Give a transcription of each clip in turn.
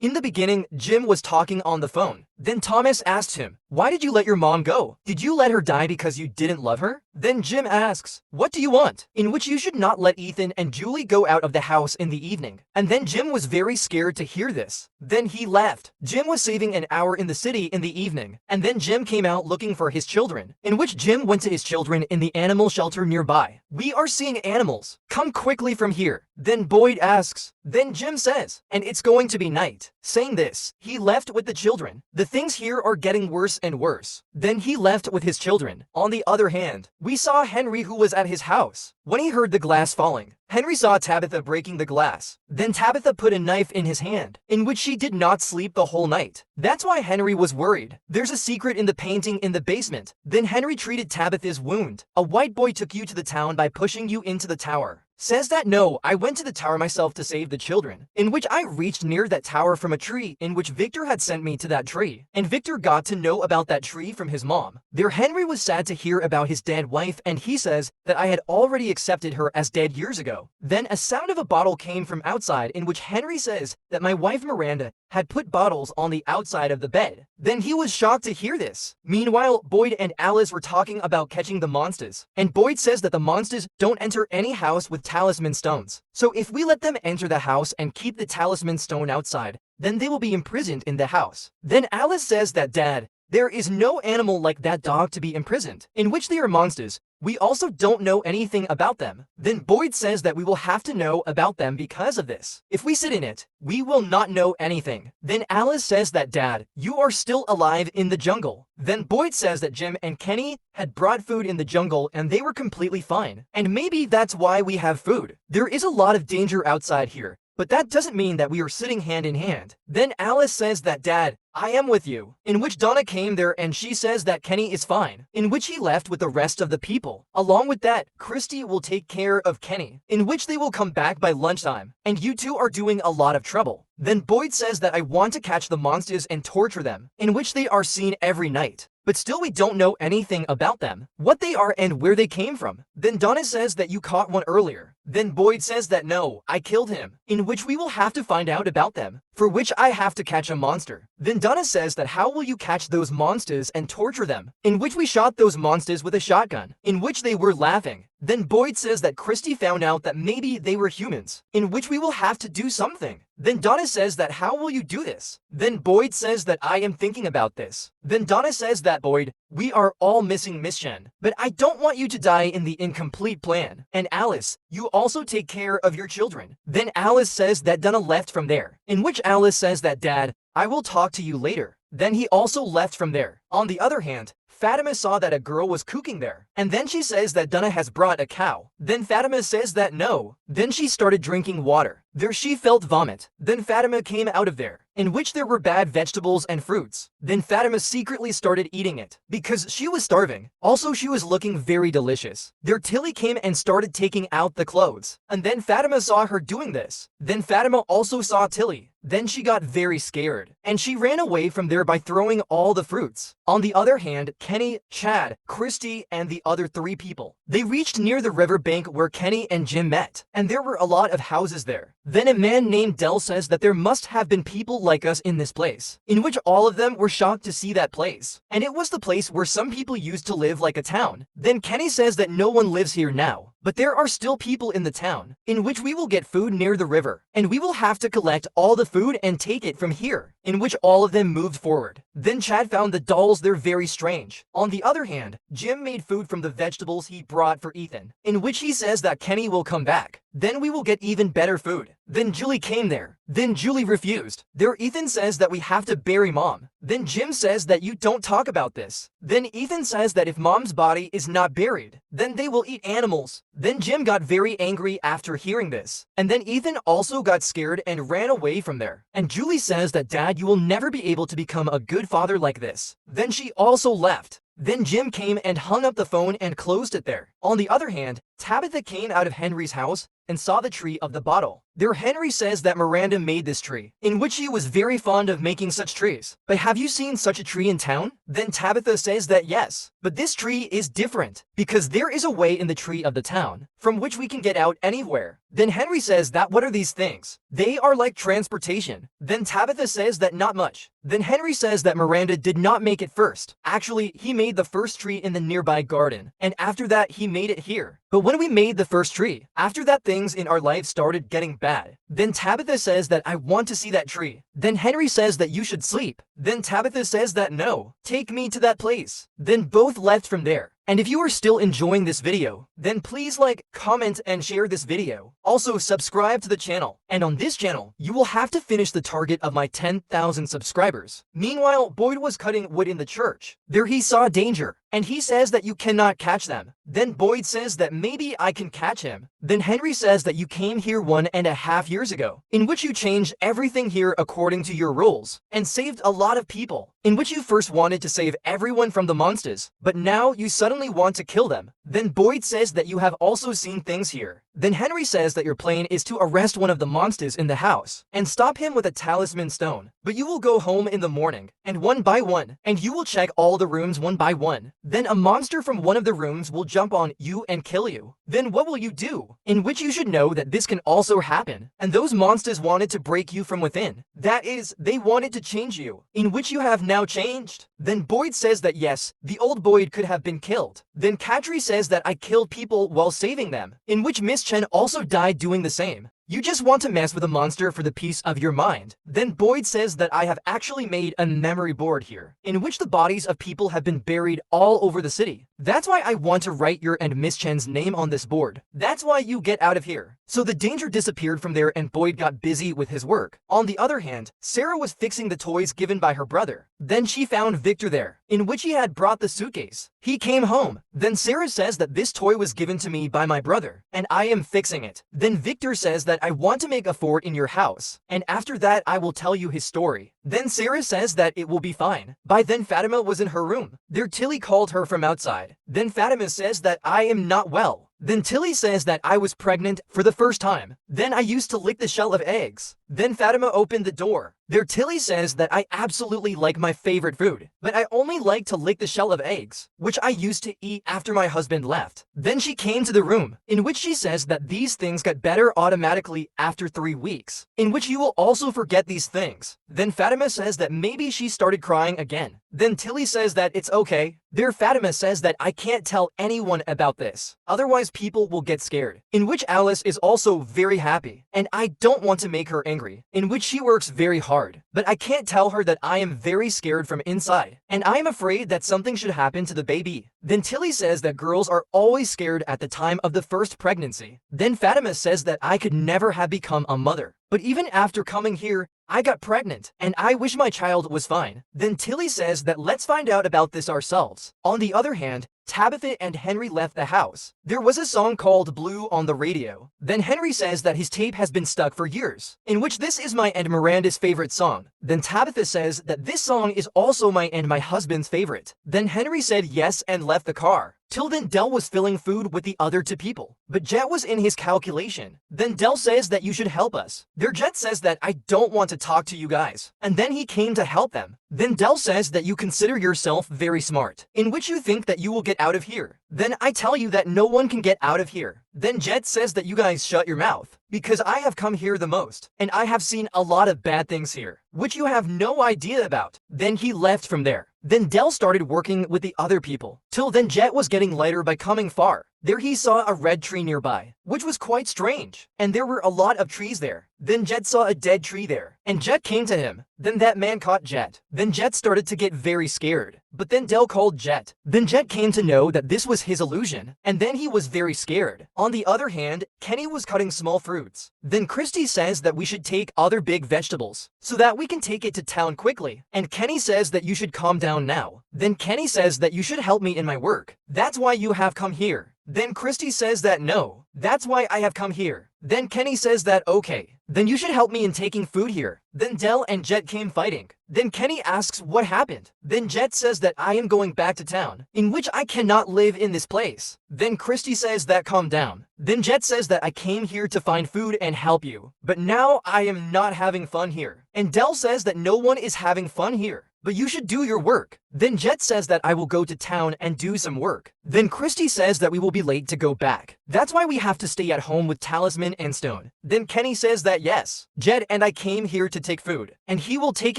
In the beginning, Jim was talking on the phone. Then Thomas asked him, "Why did you let your mom go? Did you let her die because you didn't love her?" Then Jim asks, "What do you want?" In which you should not let Ethan and Julie go out of the house in the evening. And then Jim was very scared to hear this. Then he left. Jim was saving an hour in the city in the evening. And then Jim came out looking for his children, in which Jim went to his children in the animal shelter nearby. "We are seeing animals. Come quickly from here." Then Boyd asks. Then Jim says, "And it's going to be night." Saying this, he left with the children. The things here are getting worse and worse. Then he left with his children. On the other hand, we saw Henry, who was at his house. When he heard the glass falling, Henry saw Tabitha breaking the glass. Then Tabitha put a knife in his hand, in which she did not sleep the whole night. That's why Henry was worried. There's a secret in the painting in the basement. Then Henry treated Tabitha's wound. "A white boy took you to the town by pushing you into the tower." Says that no, I went to the tower myself to save the children, in which I reached near that tower from a tree in which Victor had sent me to that tree, and Victor got to know about that tree from his mom. There Henry was sad to hear about his dead wife, and he says that I had already accepted her as dead years ago. Then a sound of a bottle came from outside, in which Henry says that my wife Miranda had put bottles on the outside of the bed. Then he was shocked to hear this. Meanwhile, Boyd and Alice were talking about catching the monsters, and Boyd says that the monsters don't enter any house with talisman stones. So if we let them enter the house and keep the talisman stone outside, then they will be imprisoned in the house. Then Alice says that, "Dad, there is no animal like that dog to be imprisoned, in which they are monsters. We also don't know anything about them." Then Boyd says that we will have to know about them because of this. If we sit in it, we will not know anything. Then Alice says that, "Dad, you are still alive in the jungle." Then Boyd says that Jim and Kenny had brought food in the jungle and they were completely fine. And maybe that's why we have food. There is a lot of danger outside here, but that doesn't mean that we are sitting hand in hand. Then Alice says that, "Dad, I am with you," in which Donna came there and she says that Kenny is fine, in which he left with the rest of the people. Along with that, Christy will take care of Kenny, in which they will come back by lunchtime, and you two are doing a lot of trouble. Then Boyd says that I want to catch the monsters and torture them, in which they are seen every night. But still we don't know anything about them, what they are and where they came from. Then Donna says that you caught one earlier. Then Boyd says that no, I killed him, in which we will have to find out about them, for which I have to catch a monster. Then Donna says that how will you catch those monsters and torture them, in which we shot those monsters with a shotgun, in which they were laughing. Then Boyd says that Christy found out that maybe they were humans, in which we will have to do something. Then Donna says that how will you do this? Then Boyd says that I am thinking about this. Then Donna says that, Boyd, we are all missing Miss Shen, but I don't want you to die in the incomplete plan. And Alice, you also take care of your children. Then Alice says that Donna left from there, in which Alice says that, "Dad, I will talk to you later." Then he also left from there. On the other hand, Fatima saw that a girl was cooking there, and then she says that Donna has brought a cow. Then Fatima says that no. Then she started drinking water. There she felt vomit. Then Fatima came out of there, in which there were bad vegetables and fruits. Then Fatima secretly started eating it, because she was starving. Also she was looking very delicious. There Tilly came and started taking out the clothes, and then Fatima saw her doing this. Then Fatima also saw Tilly. Then she got very scared, and she ran away from there by throwing all the fruits. On the other hand, Kenny, Chad, Christy, and the other 3 people, they reached near the river bank where Kenny and Jim met, and there were a lot of houses there. Then a man named Dell says that there must have been people like us in this place, in which all of them were shocked to see that place. And it was the place where some people used to live like a town. Then Kenny says that no one lives here now, but there are still people in the town, in which we will get food near the river, and we will have to collect all the food and take it from here, in which all of them moved forward. Then Chad found the dolls, they're very strange. On the other hand, Jim made food from the vegetables he brought for Ethan, in which he says that Kenny will come back. Then we will get even better food. Then Julie came there. Then Julie refused. There Ethan says that we have to bury Mom. Then Jim says that you don't talk about this. Then Ethan says that if Mom's body is not buried, then they will eat animals. Then Jim got very angry after hearing this. And then Ethan also got scared and ran away from there. And Julie says that, "Dad, you will never be able to become a good father like this." Then she also left. Then Jim came and hung up the phone and closed it there. On the other hand, Tabitha came out of Henry's house and saw the tree of the bottle. There Henry says that Miranda made this tree, in which he was very fond of making such trees. But have you seen such a tree in town? Then Tabitha says that yes, but this tree is different, because there is a way in the tree of the town, from which we can get out anywhere. Then Henry says that what are these things? They are like transportation. Then Tabitha says that not much. Then Henry says that Miranda did not make it first. Actually, he made the first tree in the nearby garden, and after that he made it here. But when we made the first tree, after that things in our life started getting bad. Then Tabitha says that I want to see that tree. Then Henry says that you should sleep. Then Tabitha says that no, take me to that place. Then both left from there. And if you are still enjoying this video, then please like, comment, and share this video. Also subscribe to the channel. And on this channel, you will have to finish the target of my 10,000 subscribers. Meanwhile, Boyd was cutting wood in the church. There he saw danger, and he says that you cannot catch them. Then Boyd says that maybe I can catch him. Then Henry says that you came here 1.5 years ago, in which you changed everything here according to your rules, and saved a lot of people, in which you first wanted to save everyone from the monsters, but now you suddenly want to kill them. Then Boyd says that you have also seen things here. Then Henry says that your plan is to arrest one of the monsters in the house, and stop him with a talisman stone. But you will go home in the morning, and one by one, and you will check all the rooms one by one. Then a monster from one of the rooms will jump on you and kill you. Then what will you do? In which you should know that this can also happen. And those monsters wanted to break you from within. That is, they wanted to change you, in which you have now changed. Then Boyd says that yes, the old Boyd could have been killed. Then Kadri says that I killed people while saving them, in which Miss Chen also died doing the same. You just want to mess with a monster for the peace of your mind. Then Boyd says that I have actually made a memory board here, in which the bodies of people have been buried all over the city. That's why I want to write your and Miss Chen's name on this board. That's why you get out of here. So the danger disappeared from there and Boyd got busy with his work. On the other hand, Sarah was fixing the toys given by her brother. Then she found Victor there, in which he had brought the suitcase. He came home. Then Sarah says that this toy was given to me by my brother, and I am fixing it. Then Victor says that I want to make a fort in your house, and after that I will tell you his story. Then Sarah says that it will be fine. By then Fatima was in her room. There Tilly called her from outside. Then Fatima says that I am not well. Then Tilly says that I was pregnant for the first time. Then I used to lick the shell of eggs. Then Fatima opened the door. There Tilly says that I absolutely like my favorite food, but I only like to lick the shell of eggs, which I used to eat after my husband left. Then she came to the room, in which she says that these things got better automatically after 3 weeks, in which you will also forget these things. Then Fatima says that maybe she started crying again. Then Tilly says that it's okay. There Fatima says that I can't tell anyone about this, otherwise people will get scared, in which Alice is also very happy, and I don't want to make her angry, in which she works very hard, but I can't tell her that I am very scared from inside, and I am afraid that something should happen to the baby. Then Tilly says that girls are always scared at the time of the first pregnancy. Then Fatima says that I could never have become a mother, but even after coming here, I got pregnant, and I wish my child was fine. Then Tilly says that let's find out about this ourselves. On the other hand, Tabitha and Henry left the house. There was a song called Blue on the radio. Then Henry says that his tape has been stuck for years, in which this is my and Miranda's favorite song. Then Tabitha says that this song is also my and my husband's favorite. Then Henry said yes and left the car. Till then Del was filling food with the other 2 people, but Jet was in his calculation. Then Del says that you should help us. Their Jet says that I don't want to talk to you guys, and then he came to help them. Then Del says that you consider yourself very smart, in which you think that you will get out of here. Then I tell you that no one can get out of here. Then Jet says that you guys shut your mouth, because I have come here the most, and I have seen a lot of bad things here, which you have no idea about. Then he left from there. Then Del started working with the other people. Till then Jet was getting lighter by coming far. There he saw a red tree nearby, which was quite strange, and there were a lot of trees there. Then Jet saw a dead tree there, and Jet came to him. Then that man caught Jet. Then Jet started to get very scared, but then Del called Jet. Then Jet came to know that this was his illusion, and then he was very scared. On the other hand, Kenny was cutting small fruits. Then Christy says that we should take other big vegetables, so that we can take it to town quickly, and Kenny says that you should calm down now. Then Kenny says that you should help me in my work. That's why you have come here. Then Christy says that no, that's why I have come here. Then Kenny says that okay, then you should help me in taking food here. Then Del and Jet came fighting. Then Kenny asks what happened. Then Jet says that I am going back to town, in which I cannot live in this place. Then Christy says that calm down. Then Jet says that I came here to find food and help you, but now I am not having fun here. And Del says that no one is having fun here, but you should do your work. Then Jet says that I will go to town and do some work. Then Christy says that we will be late to go back. That's why we have to stay at home with Talisman and Stone. Then Kenny says that yes, Jet and I came here to take food, and he will take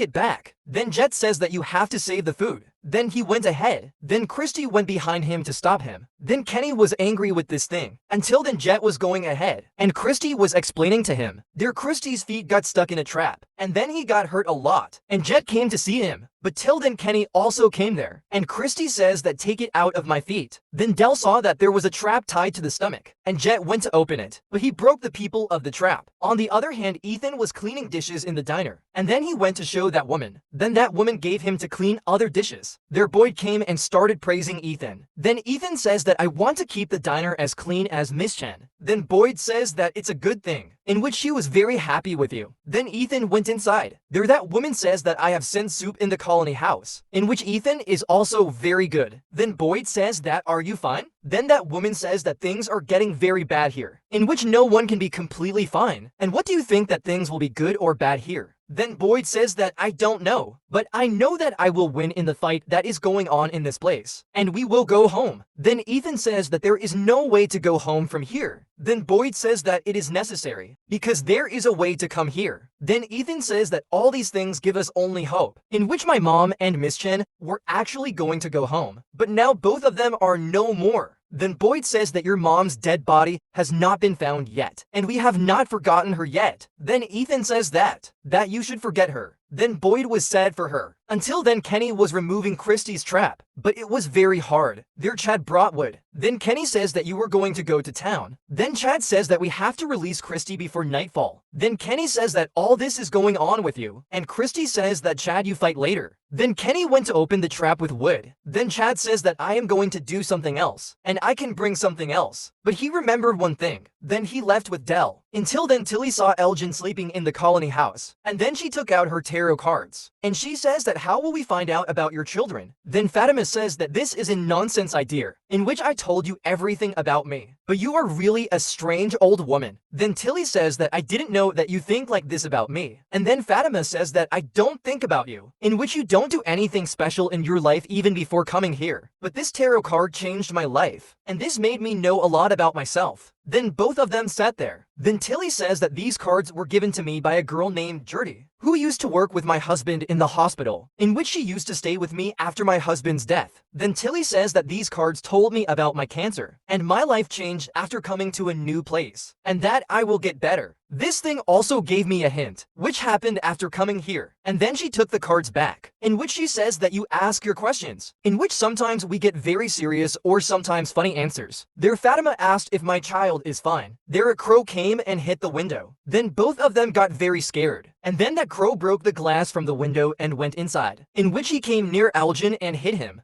it back. Then Jet says that you have to save the food. Then he went ahead. Then Christy went behind him to stop him. Then Kenny was angry with this thing. Until then Jet was going ahead, and Christy was explaining to him. There Christy's feet got stuck in a trap, and then he got hurt a lot, and Jet came to see him. But till then Kenny also came there, and Christy says that take it out of my feet. Then Del saw that there was a trap tied to the stomach, and Jet went to open it, but he broke the people of the trap. On the other hand, Ethan was cleaning dishes in the diner, and then he went to show that woman. Then that woman gave him to clean other dishes. Their Boyd came and started praising Ethan. Then Ethan says that I want to keep the diner as clean as Miss Chen. Then Boyd says that it's a good thing, in which she was very happy with you. Then Ethan went inside. There that woman says that I have sent soup in the colony house, in which Ethan is also very good. Then Boyd says that are you fine? Then that woman says that things are getting very bad here, in which no one can be completely fine. And what do you think that things will be good or bad here? Then Boyd says that I don't know, but I know that I will win in the fight that is going on in this place, and we will go home. Then Ethan says that there is no way to go home from here. Then Boyd says that it is necessary, because there is a way to come here. Then Ethan says that all these things give us only hope, in which my mom and Miss Chen were actually going to go home, but now both of them are no more. Then Boyd says that your mom's dead body has not been found yet, and we have not forgotten her yet. Then Ethan says that you should forget her. Then Boyd was sad for her. Until then Kenny was removing Christy's trap, but it was very hard. There Chad brought wood. Then Kenny says that you were going to go to town. Then Chad says that we have to release Christy before nightfall. Then Kenny says that all this is going on with you, and Christy says that Chad you fight later. Then Kenny went to open the trap with wood. Then Chad says that I am going to do something else, and I can bring something else. But he remembered one thing. Then he left with Del. Until then Tilly saw Elgin sleeping in the colony house, and then she took out her tarot cards. And she says that how will we find out about your children? Then Fatima says that this is a nonsense idea, in which I told you everything about me, but you are really a strange old woman. Then Tilly says that I didn't know that you think like this about me. And then Fatima says that I don't think about you, in which you don't do anything special in your life even before coming here. But this tarot card changed my life, and this made me know a lot about myself. Then both of them sat there. Then Tilly says that these cards were given to me by a girl named Gertie, who used to work with my husband in the hospital, in which she used to stay with me after my husband's death. Then Tilly says that these cards told me about my cancer, and my life changed after coming to a new place, and that I will get better. This thing also gave me a hint, which happened after coming here. And then she took the cards back, in which she says that you ask your questions, in which sometimes we get very serious or sometimes funny answers. There Fatima asked if my child is fine. There a crow came and hit the window. Then both of them got very scared. And then that crow broke the glass from the window and went inside, in which he came near Elgin and hit him.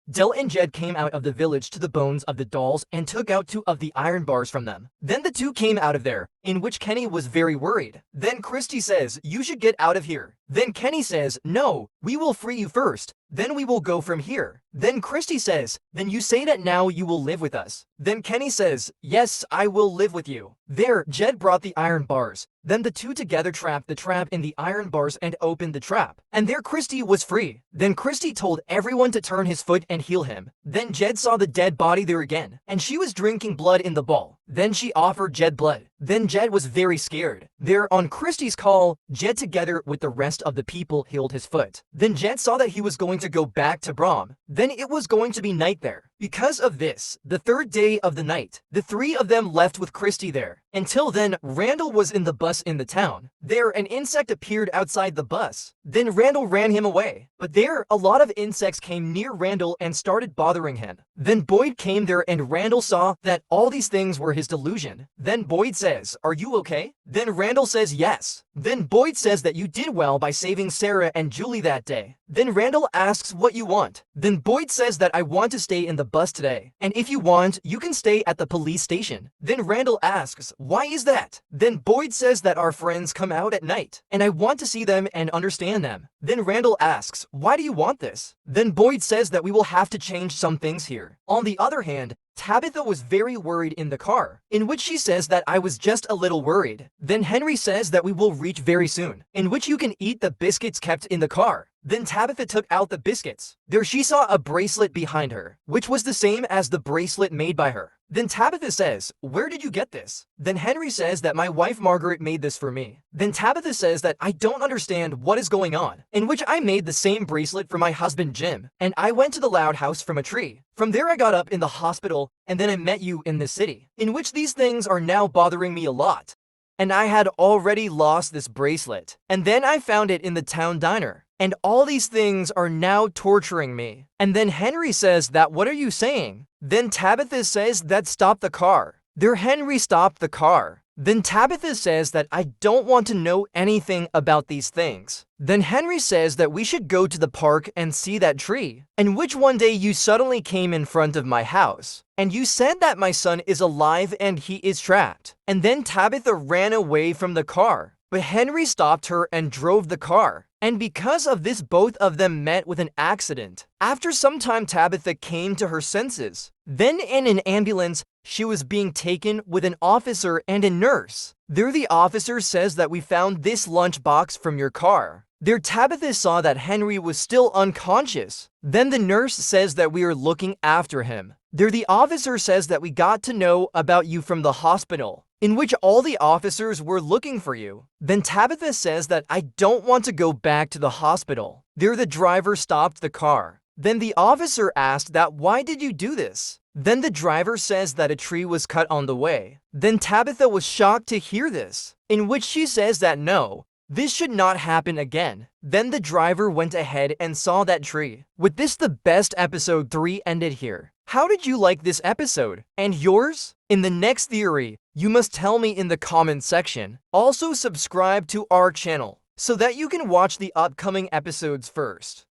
Del and Jed came out of the village to the bones of the dolls and took out 2 of the iron bars from them. Then the 2 came out of there, in which Kenny was very worried. Then Christy says, you should get out of here. Then Kenny says, no, we will free you first. Then we will go from here. Then Christy says, then you say that now you will live with us. Then Kenny says, yes, I will live with you. There, Jed brought the iron bars. Then the 2 together trapped the trap in the iron bars and opened the trap. And there Christy was free. Then Christy told everyone to turn his foot and heal him. Then Jed saw the dead body there again, and she was drinking blood in the bowl. Then she offered Jed blood. Then Jed was very scared. There, on Christy's call, Jed together with the rest of the people healed his foot. Then Jed saw that he was going to go back to Brahm. Then it was going to be night there. Because of this, the 3rd day of the night, the 3 of them left with Christy there. Until then, Randall was in the bus in the town. There, an insect appeared outside the bus. Then Randall ran him away. But there, a lot of insects came near Randall and started bothering him. Then Boyd came there and Randall saw that all these things were his delusion. Then Boyd says, are you okay? Then Randall says yes. Then Boyd says that you did well by saving Sarah and Julie that day. Then Randall asks what you want. Then Boyd says that I want to stay in the bus today, and if you want, you can stay at the police station. Then Randall asks, why is that? Then Boyd says that our friends come out at night, and I want to see them and understand them. Then Randall asks, why do you want this? Then Boyd says that we will have to change some things here. On the other hand, Tabitha was very worried in the car, in which she says that I was just a little worried. Then Henry says that we will reach very soon, in which you can eat the biscuits kept in the car. Then Tabitha took out the biscuits. There she saw a bracelet behind her, which was the same as the bracelet made by her. Then Tabitha says, where did you get this? Then Henry says that my wife Margaret made this for me. Then Tabitha says that I don't understand what is going on, in which I made the same bracelet for my husband Jim, and I went to the loud house from a tree. From there I got up in the hospital, and then I met you in the city, in which these things are now bothering me a lot. And I had already lost this bracelet, and then I found it in the town diner. And all these things are now torturing me. And then Henry says that, what are you saying? Then Tabitha says that stop the car. There Henry stopped the car. Then Tabitha says that I don't want to know anything about these things. Then Henry says that we should go to the park and see that tree, in which one day you suddenly came in front of my house, and you said that my son is alive and he is trapped. And then Tabitha ran away from the car, but Henry stopped her and drove the car. And because of this, both of them met with an accident. After some time, Tabitha came to her senses. Then in an ambulance, she was being taken with an officer and a nurse. There the officer says that we found this lunchbox from your car. There Tabitha saw that Henry was still unconscious. Then the nurse says that we are looking after him. There the officer says that we got to know about you from the hospital, in which all the officers were looking for you. Then Tabitha says that I don't want to go back to the hospital. There the driver stopped the car. Then the officer asked that why did you do this? Then the driver says that a tree was cut on the way. Then Tabitha was shocked to hear this, in which she says that no, this should not happen again. Then the driver went ahead and saw that tree. With this, the best episode 3 ended here. How did you like this episode? And yours? In the next theory, you must tell me in the comment section. Also subscribe to our channel so that you can watch the upcoming episodes first.